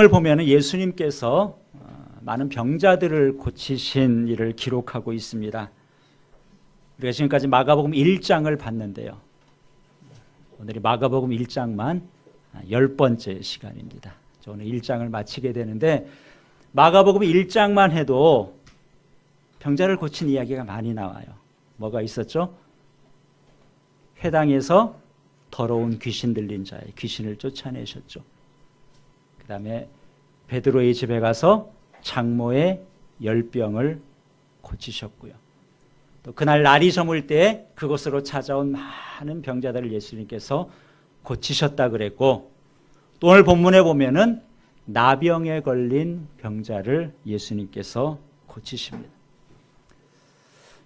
오늘 보면 예수님께서 많은 병자들을 고치신 일을 기록하고 있습니다. 우리가 지금까지 마가복음 1장을 봤는데요. 오늘이 마가복음 1장만 10번째 시간입니다. 오늘 1장을 마치게 되는데 마가복음 1장만 해도 병자를 고친 이야기가 많이 나와요. 뭐가 있었죠? 회당에서 더러운 귀신 들린 자의 귀신을 쫓아내셨죠. 그 다음에 베드로의 집에 가서 장모의 열병을 고치셨고요. 또 그날 날이 저물 때 그곳으로 찾아온 많은 병자들을 예수님께서 고치셨다 그랬고, 또 오늘 본문에 보면은 나병에 걸린 병자를 예수님께서 고치십니다.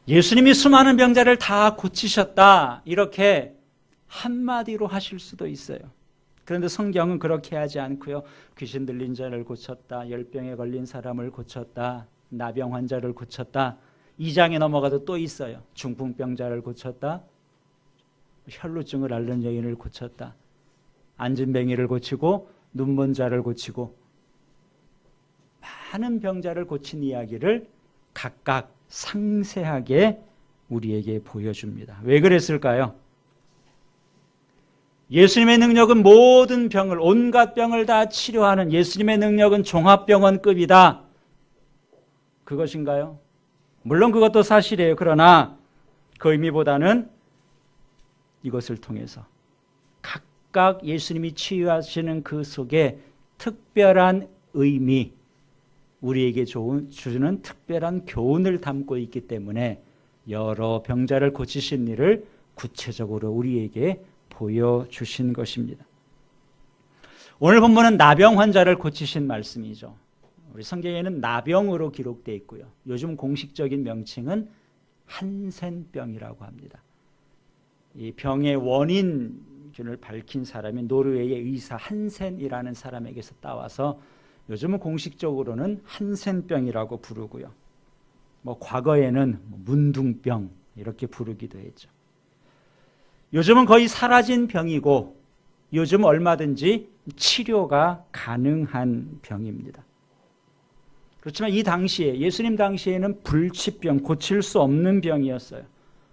예수님이 수많은 병자를 다 고치셨다 이렇게 한마디로 하실 수도 있어요. 그런데 성경은 그렇게 하지 않고요. 귀신 들린 자를 고쳤다, 열병에 걸린 사람을 고쳤다, 나병 환자를 고쳤다. 2장에 넘어가도 또 있어요. 중풍병자를 고쳤다, 혈루증을 앓는 여인을 고쳤다, 안진뱅이를 고치고 눈먼 자를 고치고, 많은 병자를 고친 이야기를 각각 상세하게 우리에게 보여줍니다. 왜 그랬을까요? 예수님의 능력은 모든 병을, 온갖 병을 다 치료하는, 예수님의 능력은 종합병원급이다. 그것인가요? 물론 그것도 사실이에요. 그러나 그 의미보다는 이것을 통해서 각각 예수님이 치유하시는 그 속에 특별한 의미, 우리에게 주는 특별한 교훈을 담고 있기 때문에 여러 병자를 고치신 일을 구체적으로 우리에게 보여주신 것입니다. 오늘 본문은 나병 환자를 고치신 말씀이죠. 우리 성경에는 나병으로 기록되어 있고요. 요즘 공식적인 명칭은 한센병이라고 합니다. 이 병의 원인을 밝힌 사람이 노르웨이의 의사 한센이라는 사람에게서 따와서 요즘은 공식적으로는 한센병이라고 부르고요. 과거에는 문둥병 이렇게 부르기도 했죠. 요즘은 거의 사라진 병이고 요즘 얼마든지 치료가 가능한 병입니다. 그렇지만 이 당시에, 예수님 당시에는 불치병, 고칠 수 없는 병이었어요.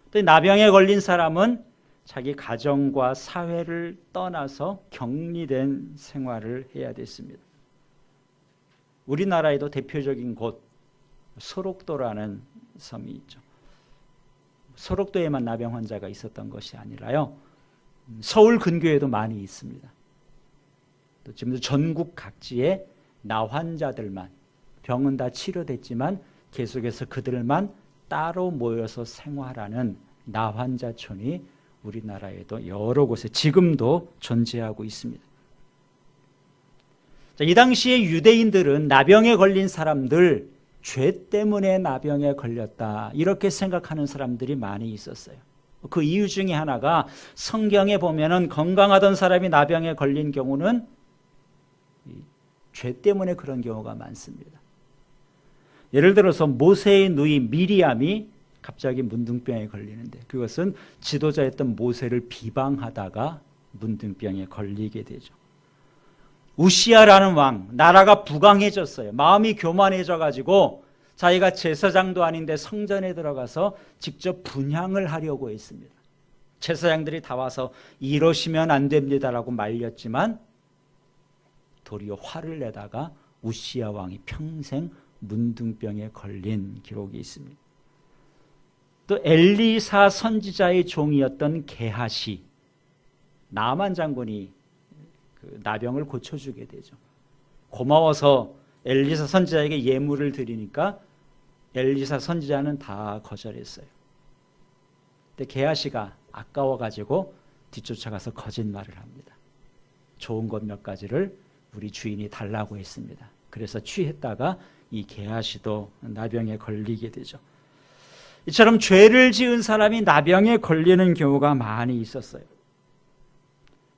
또 나병에 걸린 사람은 자기 가정과 사회를 떠나서 격리된 생활을 해야 됐습니다. 우리나라에도 대표적인 곳 소록도라는 섬이 있죠. 소록도에만 나병 환자가 있었던 것이 아니라요, 서울 근교에도 많이 있습니다. 또 지금도 전국 각지에 나 환자들만, 병은 다 치료됐지만 계속해서 그들만 따로 모여서 생활하는 나 환자촌이 우리나라에도 여러 곳에 지금도 존재하고 있습니다. 이 당시에 유대인들은 나병에 걸린 사람들, 죄 때문에 나병에 걸렸다 이렇게 생각하는 사람들이 많이 있었어요. 그 이유 중에 하나가 성경에 보면은 건강하던 사람이 나병에 걸린 경우는 죄 때문에 그런 경우가 많습니다. 예를 들어서 모세의 누이 미리암이 갑자기 문둥병에 걸리는데 그것은 지도자였던 모세를 비방하다가 문둥병에 걸리게 되죠. 우시아라는 왕, 나라가 부강해졌어요. 마음이 교만해져 가지고 자기가 제사장도 아닌데 성전에 들어가서 직접 분향을 하려고 했습니다. 제사장들이 다 와서 이러시면 안 됩니다라고 말렸지만 도리어 화를 내다가 우시아 왕이 평생 문둥병에 걸린 기록이 있습니다. 또 엘리사 선지자의 종이었던 게하시, 나만 장군이 그 나병을 고쳐주게 되죠. 고마워서 엘리사 선지자에게 예물을 드리니까 엘리사 선지자는 다 거절했어요. 근데 게하시가 아까워가지고 뒤쫓아가서 거짓말을 합니다. 좋은 것 몇 가지를 우리 주인이 달라고 했습니다. 그래서 취했다가 이 게하시도 나병에 걸리게 되죠. 이처럼 죄를 지은 사람이 나병에 걸리는 경우가 많이 있었어요.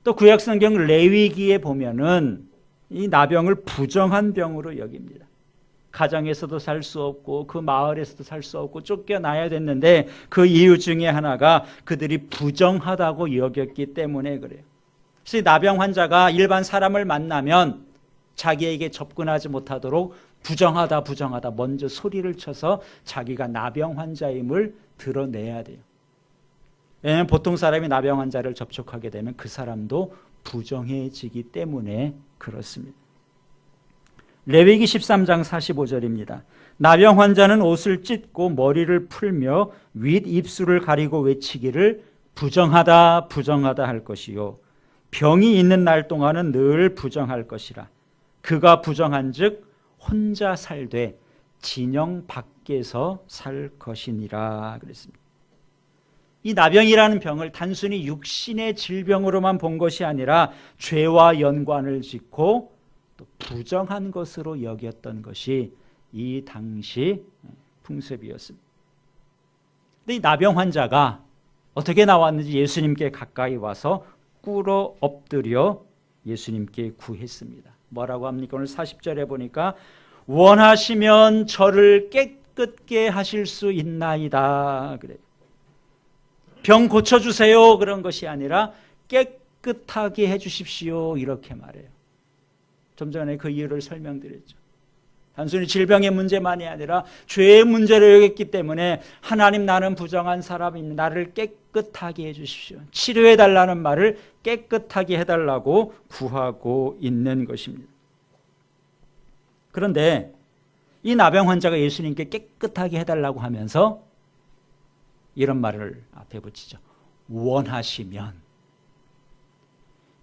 또 구약성경 레위기에 보면은 이 나병을 부정한 병으로 여깁니다. 가정에서도 살 수 없고 그 마을에서도 살 수 없고 쫓겨나야 됐는데 그 이유 중에 하나가 그들이 부정하다고 여겼기 때문에 그래요. 그래서 나병 환자가 일반 사람을 만나면 자기에게 접근하지 못하도록 부정하다 먼저 소리를 쳐서 자기가 나병 환자임을 드러내야 돼요. 왜냐하면 보통 사람이 나병 환자를 접촉하게 되면 그 사람도 부정해지기 때문에 그렇습니다. 레위기 13장 45절입니다. 나병 환자는 옷을 찢고 머리를 풀며 윗입술을 가리고 외치기를 부정하다 할 것이요 병이 있는 날 동안은 늘 부정할 것이라. 그가 부정한즉 혼자 살되 진영 밖에서 살 것이니라 그랬습니다. 이 나병이라는 병을 단순히 육신의 질병으로만 본 것이 아니라 죄와 연관을 짓고 또 부정한 것으로 여겼던 것이 이 당시 풍습이었습니다. 근데 이 나병 환자가 어떻게 나왔는지 예수님께 가까이 와서 꿇어 엎드려 예수님께 구했습니다. 뭐라고 합니까? 오늘 40절에 보니까 원하시면 저를 깨끗게 하실 수 있나이다 그래요. 병 고쳐주세요 그런 것이 아니라 깨끗하게 해주십시오 이렇게 말해요. 좀 전에 그 이유를 설명드렸죠. 단순히 질병의 문제만이 아니라 죄의 문제를 여겼기 때문에 하나님 나는 부정한 사람입니다. 나를 깨끗하게 해주십시오. 치료해달라는 말을 깨끗하게 해달라고 구하고 있는 것입니다. 그런데 이 나병 환자가 예수님께 깨끗하게 해달라고 하면서 이런 말을 앞에 붙이죠. 원하시면.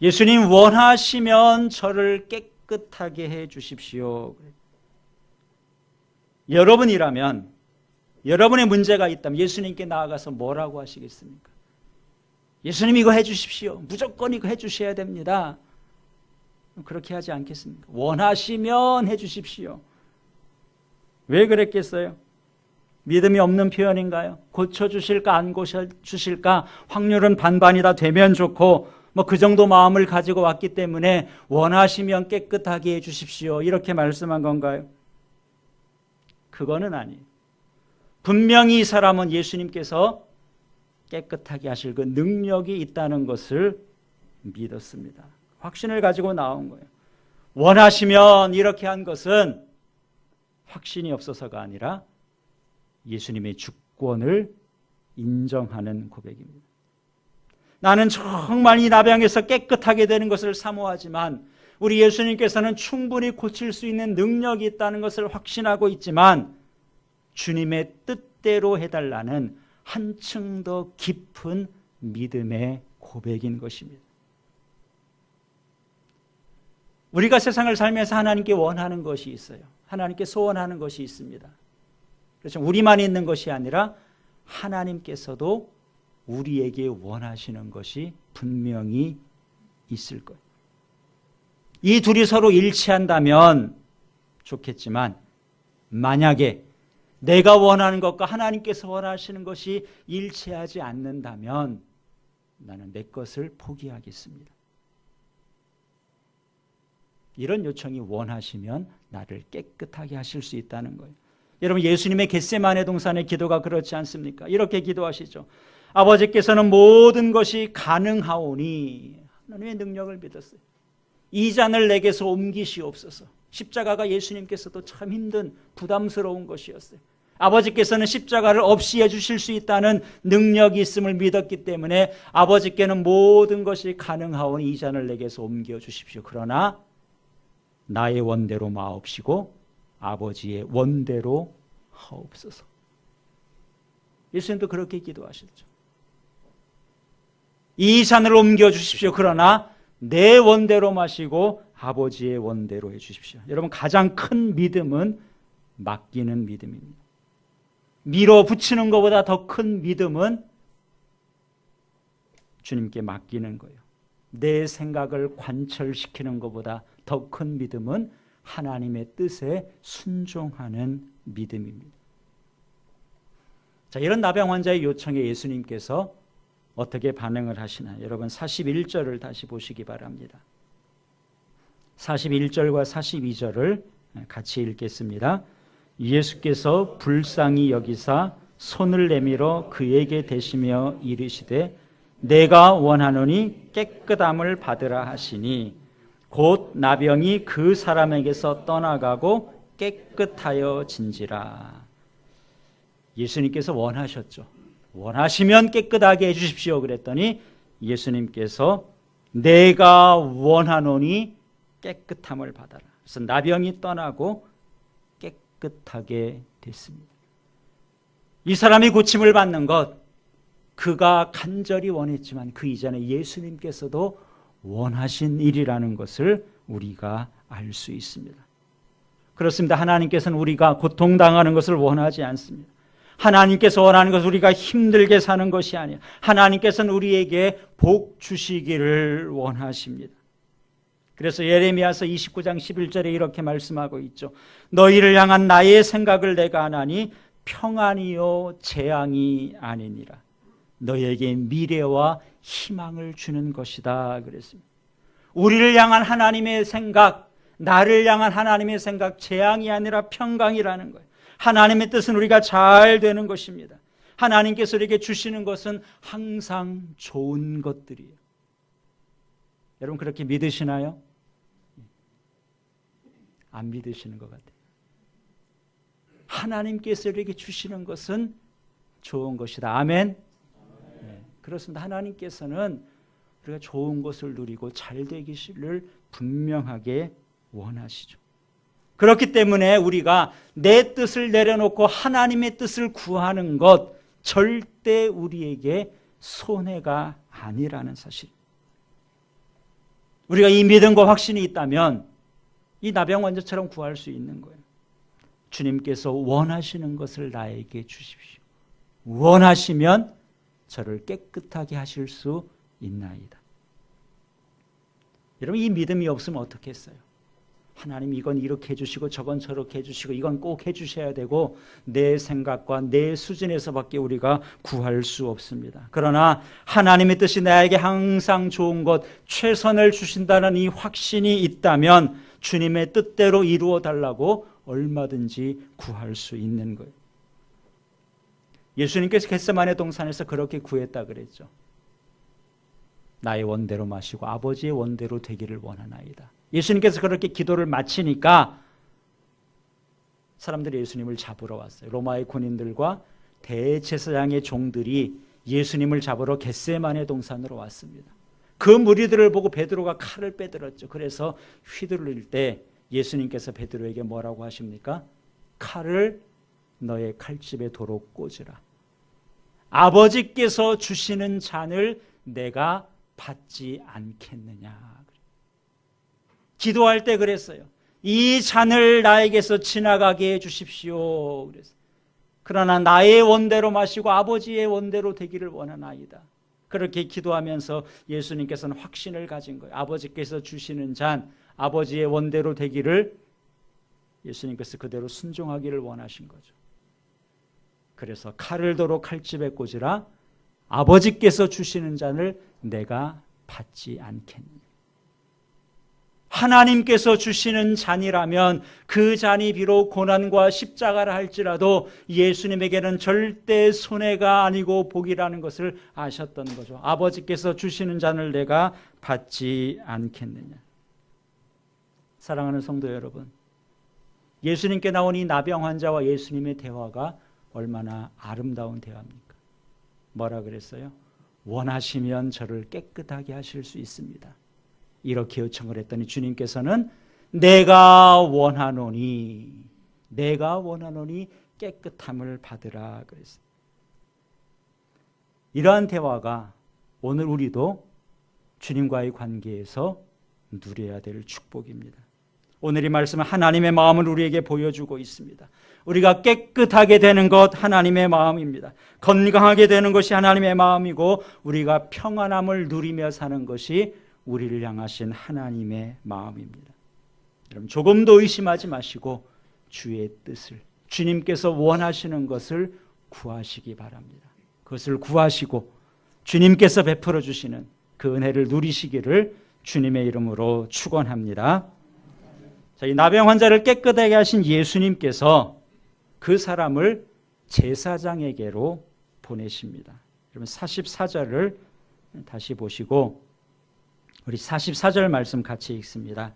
예수님 원하시면 저를 깨끗하게 해 주십시오. 여러분이라면 여러분의 문제가 있다면 예수님께 나아가서 뭐라고 하시겠습니까? 예수님 이거 해 주십시오. 무조건 이거 해 주셔야 됩니다. 그렇게 하지 않겠습니까? 원하시면 해 주십시오. 왜 그랬겠어요? 믿음이 없는 표현인가요? 고쳐주실까 안 고쳐주실까 확률은 반반이다 되면 좋고 뭐 그 정도 마음을 가지고 왔기 때문에 원하시면 깨끗하게 해주십시오 이렇게 말씀한 건가요? 그거는 아니에요. 분명히 이 사람은 예수님께서 깨끗하게 하실 그 능력이 있다는 것을 믿었습니다. 확신을 가지고 나온 거예요. 원하시면 이렇게 한 것은 확신이 없어서가 아니라 예수님의 주권을 인정하는 고백입니다. 나는 정말 이 나병에서 깨끗하게 되는 것을 사모하지만 우리 예수님께서는 충분히 고칠 수 있는 능력이 있다는 것을 확신하고 있지만 주님의 뜻대로 해달라는 한층 더 깊은 믿음의 고백인 것입니다. 우리가 세상을 살면서 하나님께 원하는 것이 있어요. 하나님께 소원하는 것이 있습니다. 그렇죠. 우리만 있는 것이 아니라 하나님께서도 우리에게 원하시는 것이 분명히 있을 거예요. 이 둘이 서로 일치한다면 좋겠지만 만약에 내가 원하는 것과 하나님께서 원하시는 것이 일치하지 않는다면 나는 내 것을 포기하겠습니다. 이런 요청이 원하시면 나를 깨끗하게 하실 수 있다는 거예요. 여러분 예수님의 겟세마네 동산의 기도가 그렇지 않습니까? 이렇게 기도하시죠. 아버지께서는 모든 것이 가능하오니 하나님의 능력을 믿었어요. 이 잔을 내게서 옮기시옵소서. 십자가가 예수님께서도 참 힘든 부담스러운 것이었어요. 아버지께서는 십자가를 없이 해주실 수 있다는 능력이 있음을 믿었기 때문에 아버지께는 모든 것이 가능하오니 이 잔을 내게서 옮겨주십시오. 그러나 나의 원대로 마옵시고 아버지의 원대로 하옵소서. 예수님도 그렇게 기도하셨죠. 이 잔을 옮겨주십시오. 그러나 내 원대로 마시고 아버지의 원대로 해주십시오. 여러분 가장 큰 믿음은 맡기는 믿음입니다. 밀어붙이는 것보다 더 큰 믿음은 주님께 맡기는 거예요. 내 생각을 관철시키는 것보다 더 큰 믿음은 하나님의 뜻에 순종하는 믿음입니다. 자, 이런 나병 환자의 요청에 예수님께서 어떻게 반응을 하시나? 여러분 41절을 다시 보시기 바랍니다. 41절과 42절을 같이 읽겠습니다. 예수께서 불쌍히 여기사 손을 내밀어 그에게 대시며 이르시되 내가 원하노니 깨끗함을 받으라 하시니 곧 나병이 그 사람에게서 떠나가고 깨끗하여 진지라. 예수님께서 원하셨죠. 원하시면 깨끗하게 해주십시오. 그랬더니 예수님께서 내가 원하노니 깨끗함을 받아라. 그래서 나병이 떠나고 깨끗하게 됐습니다. 이 사람이 고침을 받는 것, 그가 간절히 원했지만 그 이전에 예수님께서도 원하신 일이라는 것을 우리가 알 수 있습니다. 그렇습니다. 하나님께서는 우리가 고통당하는 것을 원하지 않습니다. 하나님께서 원하는 것은 우리가 힘들게 사는 것이 아니에요. 하나님께서는 우리에게 복 주시기를 원하십니다. 그래서 예레미야서 29장 11절에 이렇게 말씀하고 있죠. 너희를 향한 나의 생각을 내가 아나니 평안이요 재앙이 아니니라. 너희에게 미래와 희망을 주는 것이다 그랬습니다. 우리를 향한 하나님의 생각, 나를 향한 하나님의 생각, 재앙이 아니라 평강이라는 거예요. 하나님의 뜻은 우리가 잘 되는 것입니다. 하나님께서 우리에게 주시는 것은 항상 좋은 것들이에요. 여러분 그렇게 믿으시나요? 안 믿으시는 것 같아요. 하나님께서 우리에게 주시는 것은 좋은 것이다. 아멘. 네, 그렇습니다. 하나님께서는 우리가 좋은 것을 누리고 잘 되기를 분명하게 원하시죠. 그렇기 때문에 우리가 내 뜻을 내려놓고 하나님의 뜻을 구하는 것 절대 우리에게 손해가 아니라는 사실. 우리가 이 믿음과 확신이 있다면 이 나병 환자처럼 구할 수 있는 거예요. 주님께서 원하시는 것을 나에게 주십시오. 원하시면 저를 깨끗하게 하실 수 있나이다. 여러분 이 믿음이 없으면 어떻게 했어요? 하나님 이건 이렇게 해주시고 저건 저렇게 해주시고 이건 꼭 해주셔야 되고 내 생각과 내 수준에서밖에 우리가 구할 수 없습니다. 그러나 하나님의 뜻이 나에게 항상 좋은 것, 최선을 주신다는 이 확신이 있다면 주님의 뜻대로 이루어 달라고 얼마든지 구할 수 있는 거예요. 예수님께서 겟세마네 동산에서 그렇게 구했다 그랬죠. 나의 원대로 마시고 아버지의 원대로 되기를 원하나이다. 예수님께서 그렇게 기도를 마치니까 사람들이 예수님을 잡으러 왔어요. 로마의 군인들과 대제사장의 종들이 예수님을 잡으러 겟세마네 동산으로 왔습니다. 그 무리들을 보고 베드로가 칼을 빼들었죠. 그래서 휘두를 때 예수님께서 베드로에게 뭐라고 하십니까? 칼을 너의 칼집에 도로 꽂으라. 아버지께서 주시는 잔을 내가 받지 않겠느냐. 기도할 때 그랬어요. 이 잔을 나에게서 지나가게 해주십시오. 그랬어요. 그러나 나의 원대로 마시고 아버지의 원대로 되기를 원하나이다. 그렇게 기도하면서 예수님께서는 확신을 가진 거예요. 아버지께서 주시는 잔, 아버지의 원대로 되기를 예수님께서 그대로 순종하기를 원하신 거죠. 그래서 칼을 도로 칼집에 꽂으라. 아버지께서 주시는 잔을 내가 받지 않겠느냐. 하나님께서 주시는 잔이라면 그 잔이 비록 고난과 십자가라 할지라도 예수님에게는 절대 손해가 아니고 복이라는 것을 아셨던 거죠. 아버지께서 주시는 잔을 내가 받지 않겠느냐. 사랑하는 성도 여러분, 예수님께 나온 이 나병 환자와 예수님의 대화가 얼마나 아름다운 대화입니까? 뭐라 그랬어요? 원하시면 저를 깨끗하게 하실 수 있습니다. 이렇게 요청을 했더니 주님께서는 내가 원하노니 깨끗함을 받으라 그랬어요. 이러한 대화가 오늘 우리도 주님과의 관계에서 누려야 될 축복입니다. 오늘 이 말씀은 하나님의 마음을 우리에게 보여주고 있습니다. 우리가 깨끗하게 되는 것 하나님의 마음입니다. 건강하게 되는 것이 하나님의 마음이고 우리가 평안함을 누리며 사는 것이 우리를 향하신 하나님의 마음입니다. 여러분 조금도 의심하지 마시고 주의 뜻을, 주님께서 원하시는 것을 구하시기 바랍니다. 그것을 구하시고 주님께서 베풀어 주시는 그 은혜를 누리시기를 주님의 이름으로 축원합니다. 자, 이 나병 환자를 깨끗하게 하신 예수님께서 그 사람을 제사장에게로 보내십니다. 여러분 44절을 다시 보시고 우리 44절 말씀 같이 읽습니다.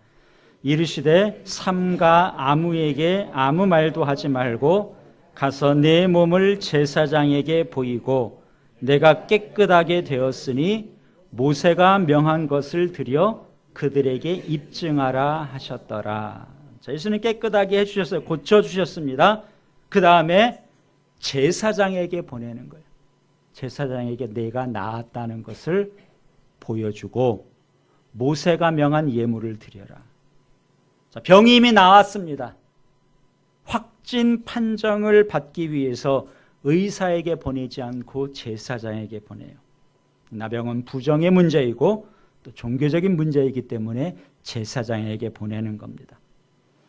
이르시되 삼가 아무에게 아무 말도 하지 말고 가서 내 몸을 제사장에게 보이고 내가 깨끗하게 되었으니 모세가 명한 것을 드려 그들에게 입증하라 하셨더라. 자, 예수님 깨끗하게 해주셨어요. 고쳐주셨습니다. 그 다음에 제사장에게 보내는 거예요. 제사장에게 내가 나았다는 것을 보여주고 모세가 명한 예물을 드려라. 자, 병이 이미 나왔습니다. 확진 판정을 받기 위해서 의사에게 보내지 않고 제사장에게 보내요. 나병은 부정의 문제이고 또 종교적인 문제이기 때문에 제사장에게 보내는 겁니다.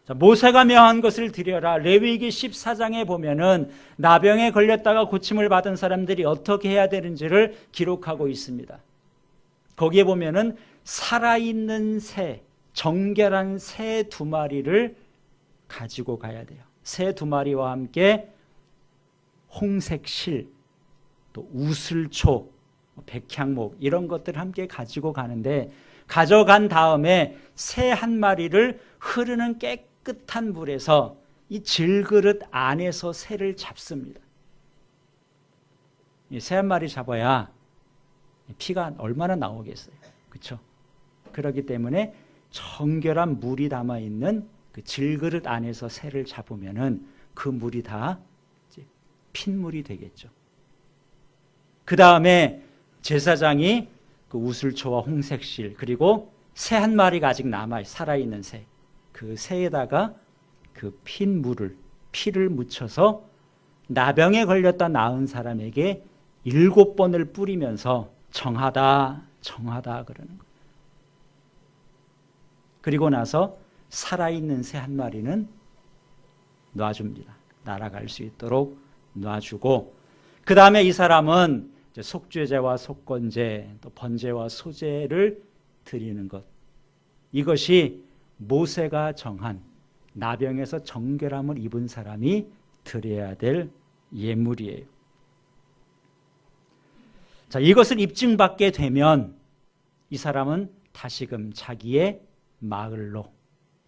자, 모세가 명한 것을 드려라. 레위기 14장에 보면은 나병에 걸렸다가 고침을 받은 사람들이 어떻게 해야 되는지를 기록하고 있습니다. 거기에 보면은 살아있는 새, 정결한 새 2마리를 가지고 가야 돼요. 새 2마리와 함께 홍색 실, 또 우슬초, 백향목 이런 것들을 함께 가지고 가는데 가져간 다음에 새 1마리를 흐르는 깨끗한 물에서 이 질그릇 안에서 새를 잡습니다. 이 새 1마리 잡아야 피가 얼마나 나오겠어요. 그렇죠? 그렇기 때문에 정결한 물이 담아있는 그 질그릇 안에서 새를 잡으면은 그 물이 다 이제 핏물이 되겠죠. 그 다음에 제사장이 그 우슬초와 홍색실 그리고 새 1마리가 아직 남아 살아있는 새, 그 새에다가 그 피를 묻혀서 나병에 걸렸다 나은 사람에게 7번을 뿌리면서 정하다 그러는 거예요. 그리고 나서 살아있는 새 1마리는 놔줍니다. 날아갈 수 있도록 놔주고 그 다음에 이 사람은 이제 속죄제와 속건제 또 번제와 소제를 드리는 것, 이것이 모세가 정한 나병에서 정결함을 입은 사람이 드려야 될 예물이에요. 자, 이것을 입증받게 되면 이 사람은 다시금 자기의 마을로,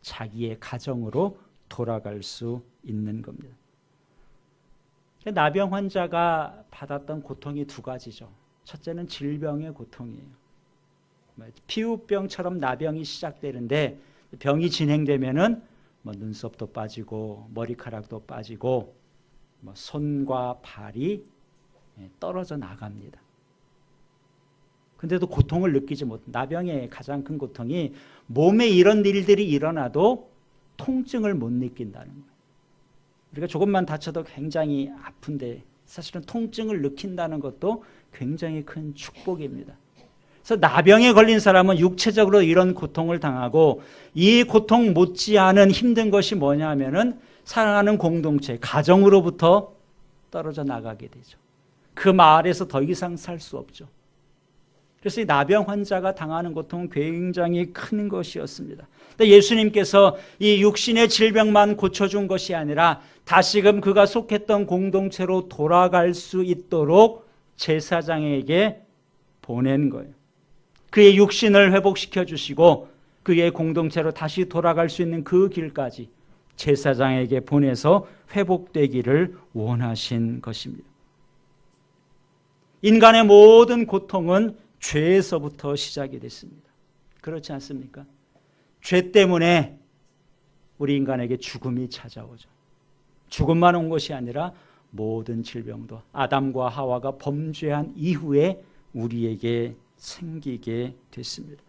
자기의 가정으로 돌아갈 수 있는 겁니다. 나병 환자가 받았던 고통이 2가지죠. 첫째는 질병의 고통이에요. 피부병처럼 나병이 시작되는데 병이 진행되면은 눈썹도 빠지고 머리카락도 빠지고 손과 발이 떨어져 나갑니다. 근데도 고통을 느끼지 못. 나병의 가장 큰 고통이 몸에 이런 일들이 일어나도 통증을 못 느낀다는 거예요. 우리가 조금만 다쳐도 굉장히 아픈데 사실은 통증을 느낀다는 것도 굉장히 큰 축복입니다. 그래서 나병에 걸린 사람은 육체적으로 이런 고통을 당하고 이 고통 못지않은 힘든 것이 뭐냐 하면은 사랑하는 공동체, 가정으로부터 떨어져 나가게 되죠. 그 마을에서 더 이상 살 수 없죠. 그래서 이 나병 환자가 당하는 고통은 굉장히 큰 것이었습니다. 근데 예수님께서 이 육신의 질병만 고쳐준 것이 아니라 다시금 그가 속했던 공동체로 돌아갈 수 있도록 제사장에게 보낸 거예요. 그의 육신을 회복시켜 주시고 그의 공동체로 다시 돌아갈 수 있는 그 길까지 제사장에게 보내서 회복되기를 원하신 것입니다. 인간의 모든 고통은 죄에서부터 시작이 됐습니다. 그렇지 않습니까? 죄 때문에 우리 인간에게 죽음이 찾아오죠. 죽음만 온 것이 아니라 모든 질병도 아담과 하와가 범죄한 이후에 우리에게 생기게 됐습니다.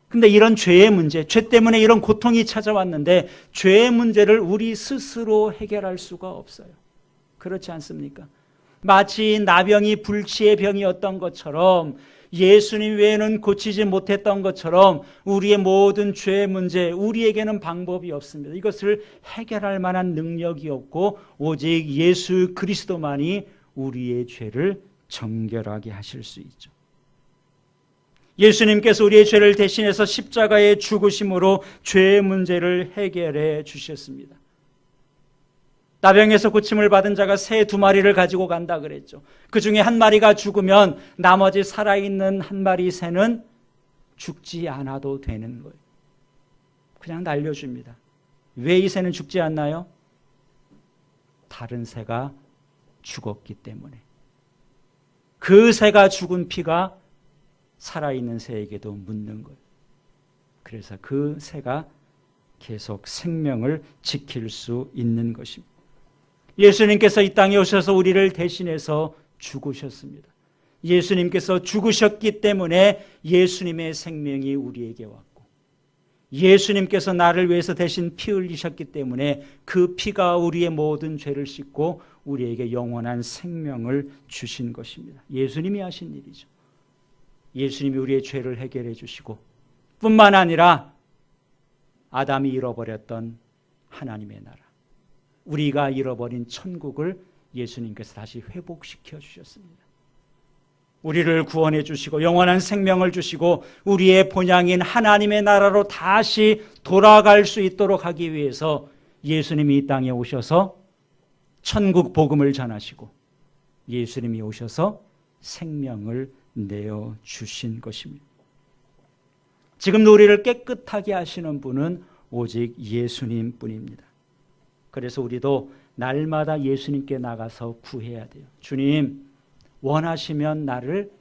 근데 이런 죄의 문제, 죄 때문에 이런 고통이 찾아왔는데 죄의 문제를 우리 스스로 해결할 수가 없어요. 그렇지 않습니까? 마치 나병이 불치의 병이었던 것처럼 예수님 외에는 고치지 못했던 것처럼 우리의 모든 죄의 문제, 우리에게는 방법이 없습니다. 이것을 해결할 만한 능력이 없고 오직 예수 그리스도만이 우리의 죄를 정결하게 하실 수 있죠. 예수님께서 우리의 죄를 대신해서 십자가의 죽으심으로 죄의 문제를 해결해 주셨습니다. 나병에서 고침을 받은 자가 새 2마리를 가지고 간다 그랬죠. 그 중에 1마리가 죽으면 나머지 살아있는 1마리 새는 죽지 않아도 되는 거예요. 그냥 날려줍니다. 왜 이 새는 죽지 않나요? 다른 새가 죽었기 때문에. 그 새가 죽은 피가 살아있는 새에게도 묻는 거예요. 그래서 그 새가 계속 생명을 지킬 수 있는 것입니다. 예수님께서 이 땅에 오셔서 우리를 대신해서 죽으셨습니다. 예수님께서 죽으셨기 때문에 예수님의 생명이 우리에게 왔고, 예수님께서 나를 위해서 대신 피 흘리셨기 때문에 그 피가 우리의 모든 죄를 씻고 우리에게 영원한 생명을 주신 것입니다. 예수님이 하신 일이죠. 예수님이 우리의 죄를 해결해 주시고, 뿐만 아니라 아담이 잃어버렸던 하나님의 나라, 우리가 잃어버린 천국을 예수님께서 다시 회복시켜 주셨습니다. 우리를 구원해 주시고 영원한 생명을 주시고 우리의 본향인 하나님의 나라로 다시 돌아갈 수 있도록 하기 위해서 예수님이 이 땅에 오셔서 천국 복음을 전하시고 예수님이 오셔서 생명을 내어 주신 것입니다. 지금 우리를 깨끗하게 하시는 분은 오직 예수님 뿐입니다. 그래서 우리도 날마다 예수님께 나가서 구해야 돼요. 주님, 원하시면 나를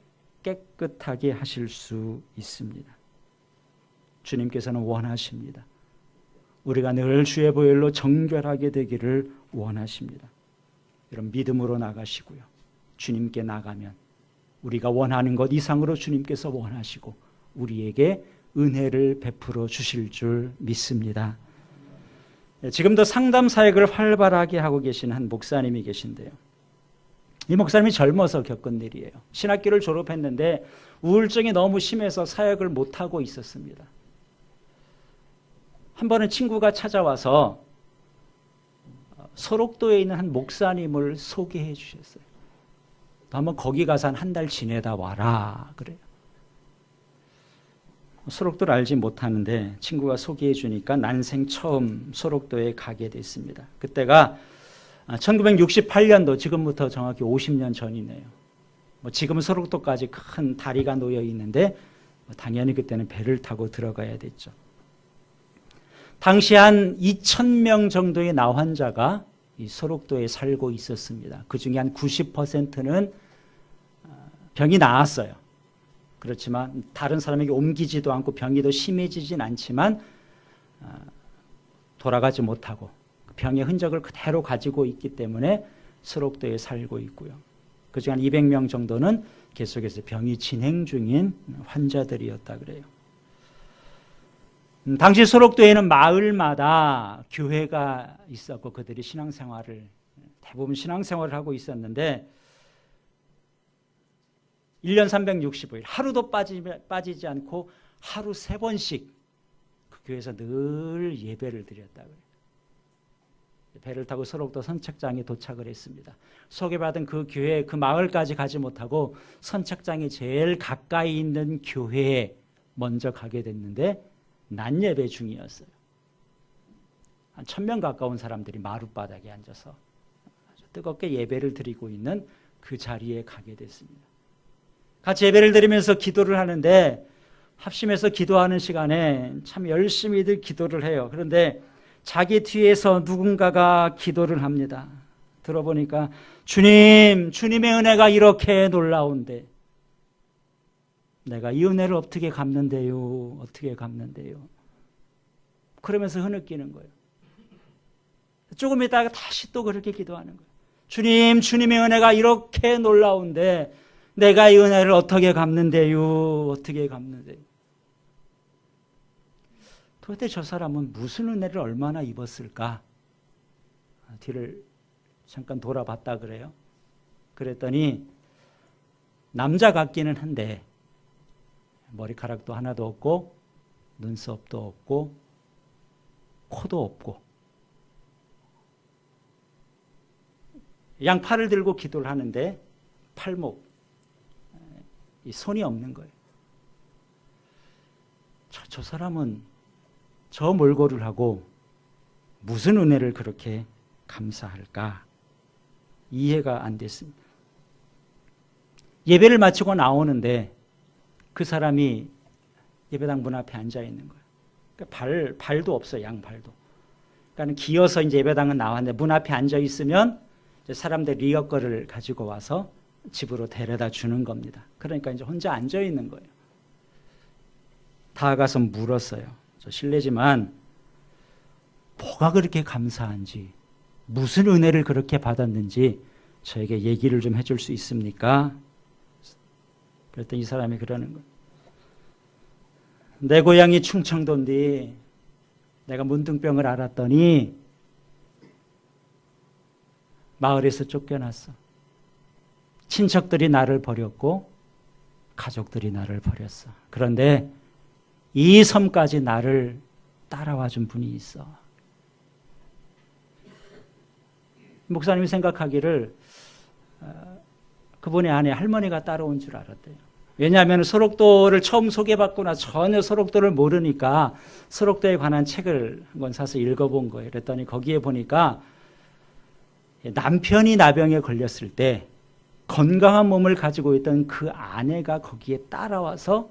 깨끗하게 하실 수 있습니다. 주님께서는 원하십니다. 우리가 늘 주의 보혈로 정결하게 되기를 원하십니다. 여러분, 믿음으로 나가시고요. 주님께 나가면 우리가 원하는 것 이상으로 주님께서 원하시고 우리에게 은혜를 베풀어 주실 줄 믿습니다. 지금도 상담 사역을 활발하게 하고 계신 한 목사님이 계신데요. 이 목사님이 젊어서 겪은 일이에요. 신학교를 졸업했는데 우울증이 너무 심해서 사역을 못하고 있었습니다. 한 번은 친구가 찾아와서 소록도에 있는 한 목사님을 소개해 주셨어요. 한번 거기 가서 한 달 지내다 와라 그래요. 소록도를 알지 못하는데 친구가 소개해 주니까 난생 처음 소록도에 가게 됐습니다. 그때가 1968년도, 지금부터 정확히 50년 전이네요. 지금은 소록도까지 큰 다리가 놓여 있는데 당연히 그때는 배를 타고 들어가야 됐죠. 당시 한 2,000명 정도의 나환자가 이 소록도에 살고 있었습니다. 그 중에 한 90%는 병이 나았어요. 그렇지만 다른 사람에게 옮기지도 않고 병이 더 심해지진 않지만 돌아가지 못하고 병의 흔적을 그대로 가지고 있기 때문에 소록도에 살고 있고요. 그중 한 200명 정도는 계속해서 병이 진행 중인 환자들이었다 그래요. 당시 소록도에는 마을마다 교회가 있었고 그들이 대부분 신앙생활을 하고 있었는데 1년 365일 하루도 빠지지 않고 하루 3번씩 그 교회에서 늘 예배를 드렸다 그래요. 배를 타고 소록도 선착장에 도착을 했습니다. 소개받은 그 교회, 그 마을까지 가지 못하고 선착장이 제일 가까이 있는 교회에 먼저 가게 됐는데 낮 예배 중이었어요. 한 1,000명 가까운 사람들이 마룻바닥에 앉아서 아주 뜨겁게 예배를 드리고 있는 그 자리에 가게 됐습니다. 같이 예배를 드리면서 기도를 하는데 합심해서 기도하는 시간에 참 열심히들 기도를 해요. 그런데 자기 뒤에서 누군가가 기도를 합니다. 들어보니까 주님의 은혜가 이렇게 놀라운데 내가 이 은혜를 어떻게 갚는데요? 어떻게 갚는데요? 그러면서 흐느끼는 거예요. 조금 있다가 다시 또 그렇게 기도하는 거예요. 주님의 은혜가 이렇게 놀라운데 내가 이 은혜를 어떻게 갚는데요? 어떻게 갚는데요? 도대체 저 사람은 무슨 은혜를 얼마나 입었을까? 뒤를 잠깐 돌아봤다 그래요. 그랬더니 남자 같기는 한데 머리카락도 하나도 없고 눈썹도 없고 코도 없고 양팔을 들고 기도를 하는데 팔목, 이 손이 없는 거예요. 저 사람은 저 몰골을 하고 무슨 은혜를 그렇게 감사할까? 이해가 안 됐습니다. 예배를 마치고 나오는데 그 사람이 예배당 문 앞에 앉아 있는 거예요. 그러니까 발도 없어요. 양발도. 그러니까 기어서 이제 예배당은 나왔는데 문 앞에 앉아 있으면 이제 사람들 리어거를 가지고 와서 집으로 데려다 주는 겁니다. 그러니까 이제 혼자 앉아 있는 거예요. 다가가서 물었어요. 저 실례지만 뭐가 그렇게 감사한지, 무슨 은혜를 그렇게 받았는지 저에게 얘기를 좀 해줄 수 있습니까? 그랬더니 이 사람이 그러는 거예요. 내 고향이 충청도인데 내가 문둥병을 앓았더니 마을에서 쫓겨났어. 친척들이 나를 버렸고 가족들이 나를 버렸어. 그런데 이 섬까지 나를 따라와 준 분이 있어. 목사님이 생각하기를 그분의 아내 할머니가 따라온 줄 알았대요. 왜냐하면 소록도를 처음 소개받거나 전혀 소록도를 모르니까 소록도에 관한 책을 한권 사서 읽어본 거예요. 그랬더니 거기에 보니까 남편이 나병에 걸렸을 때 건강한 몸을 가지고 있던 그 아내가 거기에 따라와서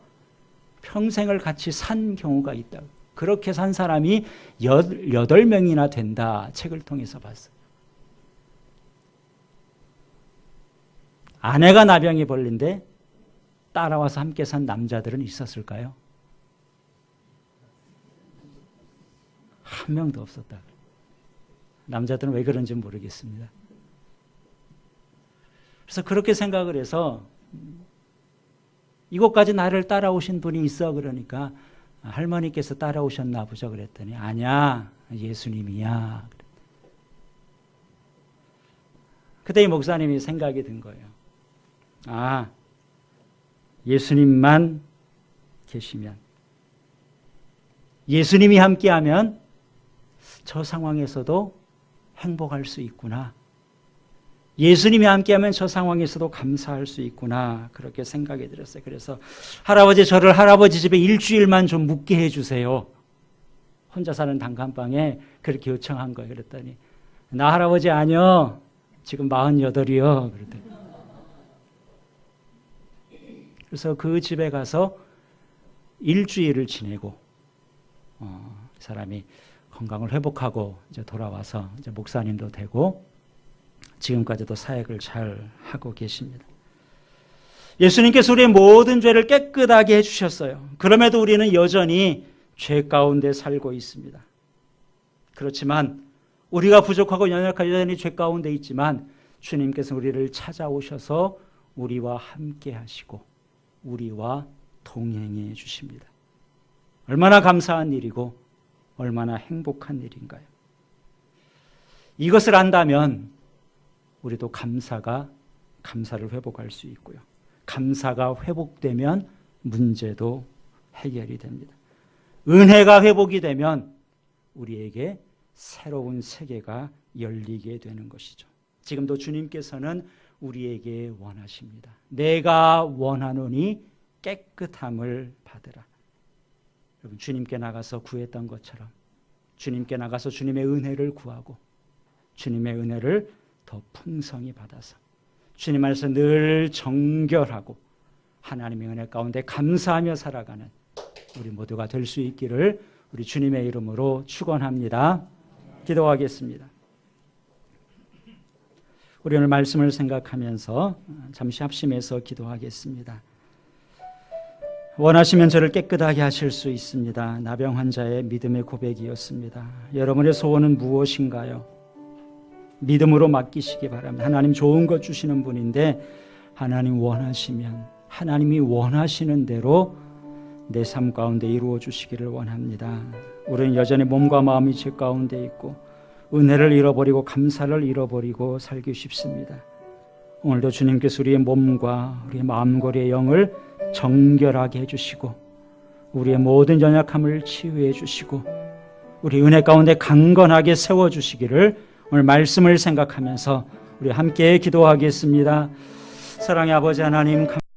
평생을 같이 산 경우가 있다. 그렇게 산 사람이 18명이나 된다. 책을 통해서 봤어요. 아내가 나병이 걸린데 따라와서 함께 산 남자들은 있었을까요? 한 명도 없었다. 남자들은 왜 그런지 모르겠습니다. 그래서 그렇게 생각을 해서 이곳까지 나를 따라오신 분이 있어. 그러니까 할머니께서 따라오셨나 보죠. 그랬더니 아니야, 예수님이야. 그때 이 목사님이 생각이 든 거예요. 아, 예수님만 계시면, 예수님이 함께하면 저 상황에서도 행복할 수 있구나. 예수님이 함께하면 저 상황에서도 감사할 수 있구나. 그렇게 생각이 들었어요. 그래서 할아버지, 저를 할아버지 집에 일주일만 좀 묵게 해주세요. 혼자 사는 단칸방에 그렇게 요청한 거예요. 그랬더니 나 할아버지 아니요, 지금 48이요. 그랬더니 그래서 그 집에 가서 일주일을 지내고 사람이 건강을 회복하고 이제 돌아와서 이제 목사님도 되고 지금까지도 사역을 잘 하고 계십니다. 예수님께서 우리의 모든 죄를 깨끗하게 해주셨어요. 그럼에도 우리는 여전히 죄 가운데 살고 있습니다. 그렇지만 우리가 부족하고 연약하고 여전히 죄 가운데 있지만 주님께서 우리를 찾아오셔서 우리와 함께 하시고 우리와 동행해 주십니다. 얼마나 감사한 일이고 얼마나 행복한 일인가요? 이것을 안다면 우리도 감사를 회복할 수 있고요. 감사가 회복되면 문제도 해결이 됩니다. 은혜가 회복이 되면 우리에게 새로운 세계가 열리게 되는 것이죠. 지금도 주님께서는 우리에게 원하십니다. 내가 원하노니 깨끗함을 받으라. 여러분, 주님께 나가서 구했던 것처럼 주님께 나가서 주님의 은혜를 구하고 주님의 은혜를 더 풍성히 받아서 주님 안에서 늘 정결하고 하나님의 은혜 가운데 감사하며 살아가는 우리 모두가 될 수 있기를 우리 주님의 이름으로 축원합니다. 기도하겠습니다. 우리 오늘 말씀을 생각하면서 잠시 합심해서 기도하겠습니다. 원하시면 저를 깨끗하게 하실 수 있습니다. 나병 환자의 믿음의 고백이었습니다. 여러분의 소원은 무엇인가요? 믿음으로 맡기시기 바랍니다. 하나님 좋은 것 주시는 분인데 하나님 원하시면 하나님이 원하시는 대로 내 삶 가운데 이루어 주시기를 원합니다. 우리는 여전히 몸과 마음이 죄 가운데 있고 은혜를 잃어버리고 감사를 잃어버리고 살기 쉽습니다. 오늘도 주님께서 우리의 몸과 우리의 마음과 우리의 영을 정결하게 해주시고 우리의 모든 연약함을 치유해 주시고 우리 은혜 가운데 강건하게 세워주시기를 오늘 말씀을 생각하면서 우리 함께 기도하겠습니다. 사랑의 아버지 하나님,